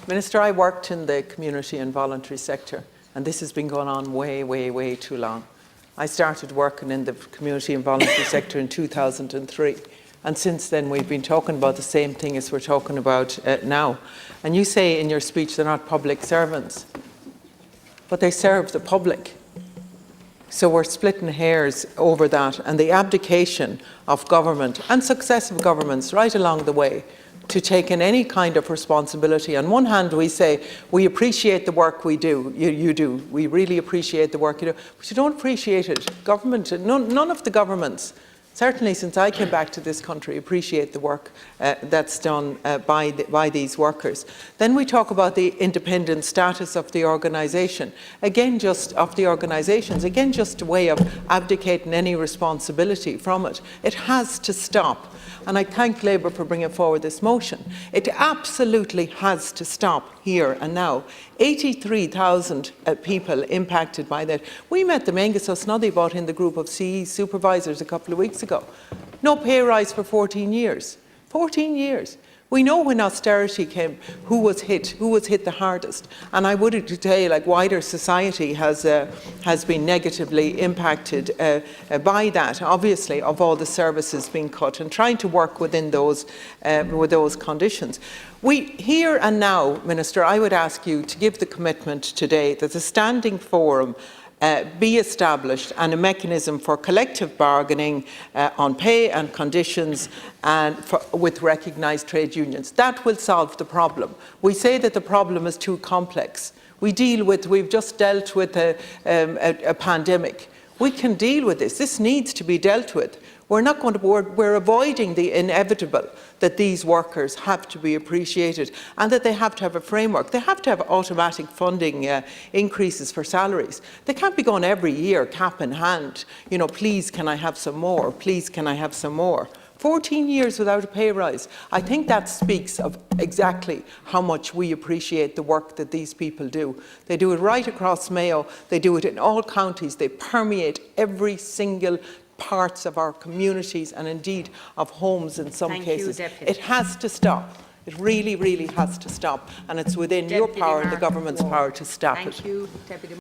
Minister, I worked in the community and voluntary sector, and this has been going on way, way, way too long. I started working in the community and voluntary sector in 2003, and since then we've been talking about the same thing as we're talking about now. And you say in your speech they're not public servants, but they serve the public. So we're splitting hairs over that, and the abdication of government and successive governments right along the way to take in any kind of responsibility. On one hand, we say, we appreciate the work we do, you do, we really appreciate the work you do, but you don't appreciate it. Government, none of the governments, certainly since I came back to this country, appreciate the work that's done by these workers. Then we talk about the independent status of the organisation. Again, just of the organisations, again, just a way of abdicating any responsibility from it. It has to stop. And I thank Labour for bringing forward this motion. It absolutely has to stop here and now. 83,000 people impacted by that. We met the Mengus Osnoddy bought in the group of CE supervisors a couple of weeks ago. No pay rise for 14 years. 14 years. We know when austerity came, who was hit the hardest. And I would say, like, wider society has been negatively impacted by that, obviously, of all the services being cut and trying to work within those, with those conditions. Here and now, Minister, I would ask you to give the commitment today that a standing forum be established and a mechanism for collective bargaining on pay and conditions and with recognised trade unions. That will solve the problem. We say that the problem is too complex. We've just dealt with a pandemic. We can deal with this. This needs to be dealt with. We're avoiding the inevitable that these workers have to be appreciated and that they have to have a framework. They have to have automatic funding increases for salaries. They can't be going every year cap in hand, you know, please can I have some more, please can I have some more. 14 years without a pay rise. I think that speaks of exactly how much we appreciate the work that these people do. They do it right across Mayo. They do it in all counties. They permeate every single parts of our communities and indeed of homes in some cases. It has to stop. It really, really has to stop. And it's within your power and the government's power to stop it. Thank you, Deputy